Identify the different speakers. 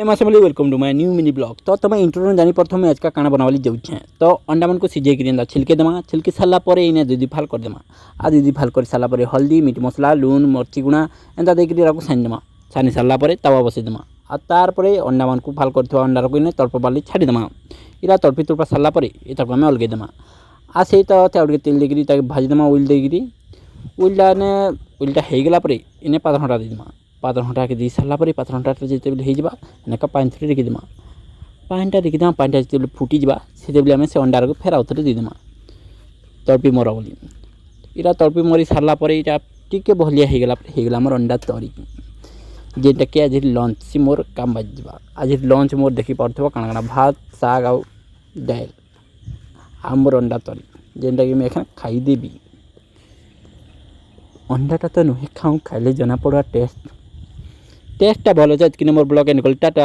Speaker 1: मासे welcome to my new mini blog. तो तुम इंट्रो जानी प्रथम आज का काना बनावाली जाऊे। तो अंडा मन को सिझे कि छिलके देमा। छिलके सारापर इन्हें दुई फाल करदेमा। आ दुई फाल कर सारापर हल्दी मीट मसला लुण मर्ची गुणा एंता देकर छानीदेमा। छानी सारापर तवा बसईदेमा। आ तारपर अंडा मन को फाल कर अंडार को इन्हें तड़प बाली छाड़ीदेमा। इरा तड़पी तुड़पा सारापर इतना आम अलगेदेमा। आ से तो तेल देकर भाजीदेमा उल देकर उलटाने उलटा होगलापर इन्हें पात्र घंटा देदेमा। पात्र घंटा के दी सारापर पात्र घंटा जो होगा पानी थोड़ी रखीदेमा। पानीटा रखीदेमा। पानीटा जो फुटीजा से आम से अंडार को फेर आउे देदेमा तड़पी मर बोली। इरा तड़पी मरी सारापर यहाँ टी बहलिया होगला मोर अंडा तरी जेनटा कि आज लंच मोर काम बाजा। आज लंच मोर देखी पार्थ्व काଣା काଣା भात साग आउ डाल आ मोर अंडा तरी जेनटा कि मैं खाईदेवी। अंडाटा तो नुहे खाऊँ खाइले जना पड़ा टेस्टा भल अच्छे कि मोर ब्लॉग एंड टाटा।